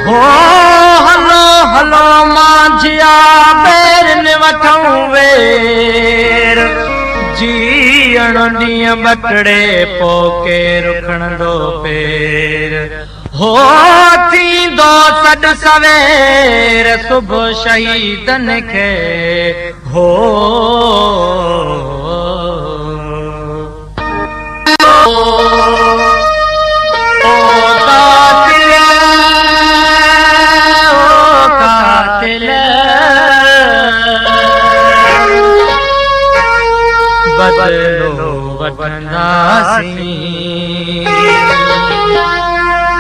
हो हलो हलो माझिया बेरन वठूं वेर जीअण ॾींहं बटड़े पोके रुखण दो पेर हो थींदो सॾ सवेर सुबुह शहीदन खे हो बदलो वठंदासीं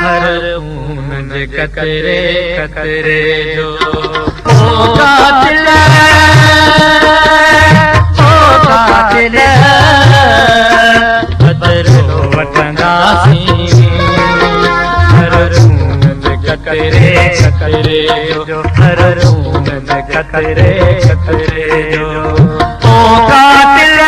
हर ऊन जे कतरे कतरे जो कातिल बदलो वठंदासीं हर ऊन जे कतरे कतरे जो हर ऊन जे कतरे कतरे जो कातिल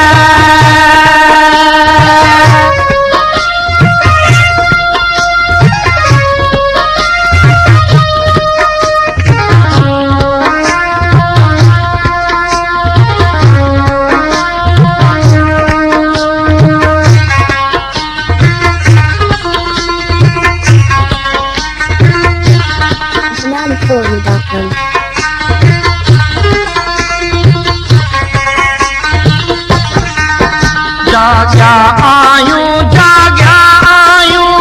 जाग्या आयूं जाग्या आयूं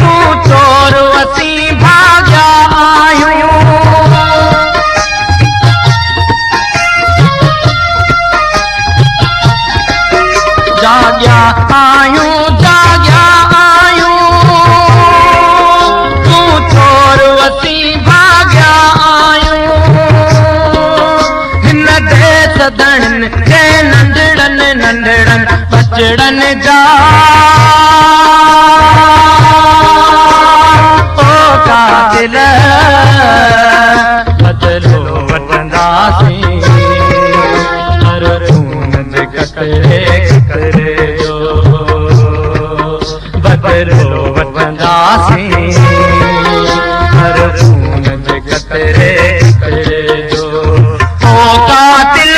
तू चोर असीं भाग्या आयूं जाग्या आयूं जाग्या आयूं तू चोर असीं भाग्या आयूं हिन देश दड़न के नंढड़न नंढड़न बचड़न जा ओ कातिल बदलो वठंदासीं हर ऊन जे कतरे कतरे जो बदलो वठंदासीं हर ऊन जे कतरे कतरे जो ओ कातिल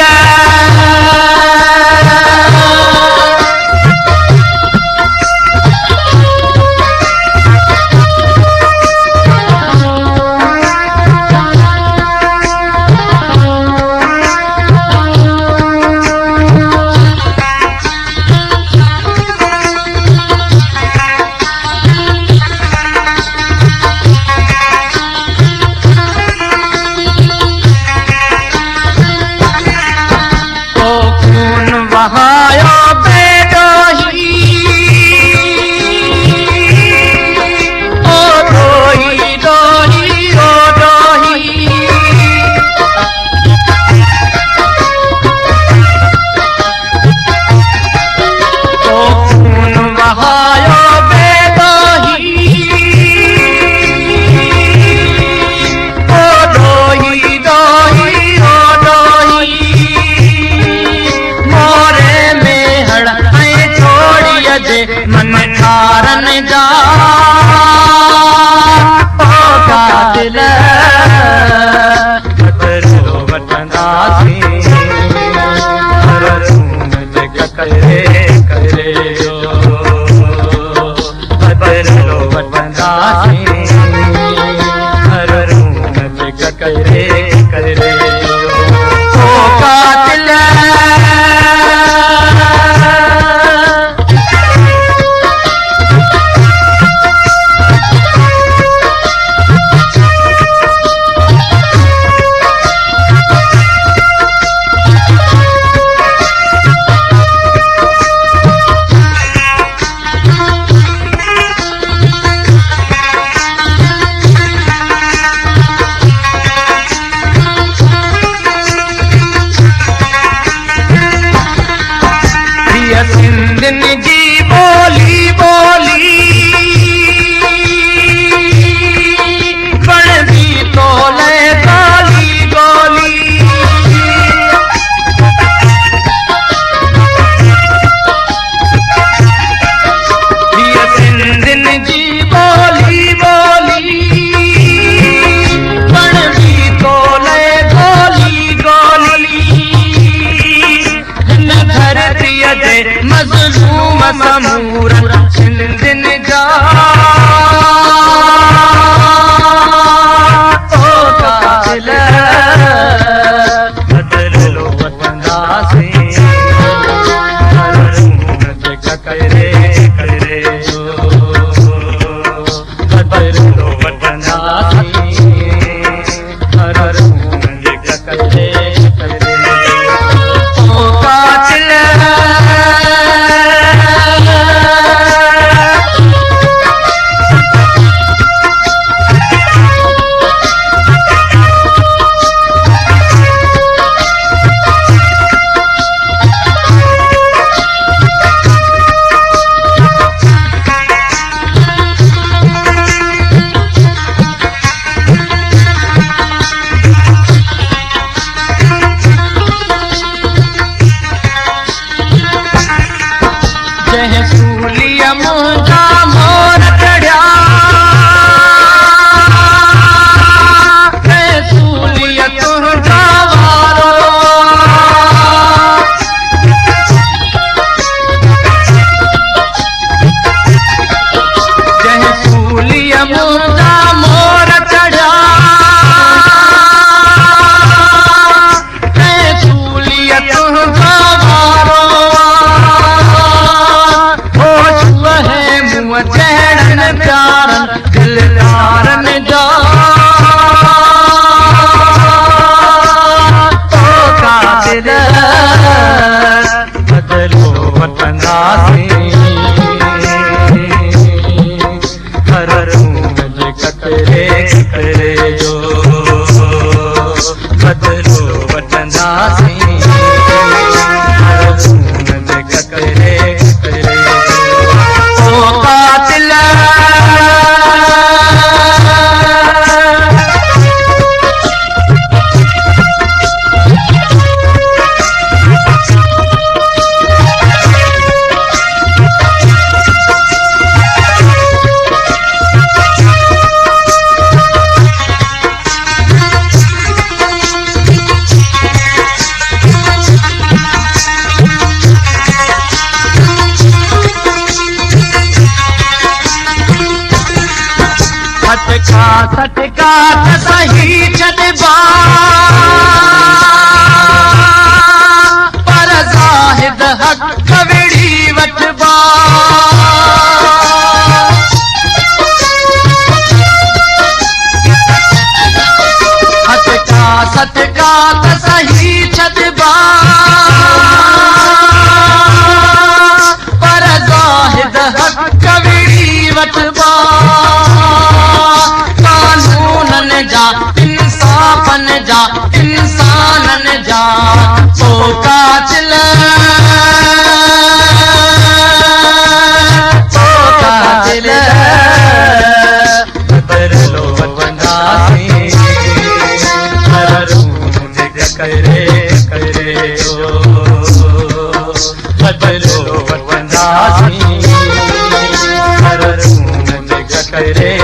बहायो बेडोही ओ डोही डोही ओ डोही ओ खून बहायो बेडोही ओ डोही डोही ओ डोही मन ठारन जा ओ कातिल बदलो वठंदासीं हर ऊन जे कतरे कतरे जो बदलो वठंदासीं हर ऊन जे कतरे कतरे जो ओ कातिल पूरा सिंधिन जा ओ कातिल बदलो वतनासी हर मुंह करे करे बदलो वतनासी हर मुंह करे करे ओ कातिल मुंजा मोर चढ़िया सूलिया तुंहिंजा वारो जंहिं सूलिया मुंजा मोर चढ़िया सूलिया तुंहिंजा वारो चढ़न प्यारन दिलदारन जा ओ कातिल बदलो वतनासी हर मुंह कतरे करे जो बदलो वतनासी हर मुंह कतरे करे ओ कातिल सटका सही छदबा पर ज़ाहिद हक़ विड़ी वठबा सटका सही छदबा पर ज़ाहिद हक़ विड़ी वठबा जा इंसाफन जा इंसानन जा ओ कातिल बदलो वतनासी हर मुंह करे करे बदलो वतनासी हर मुंह करे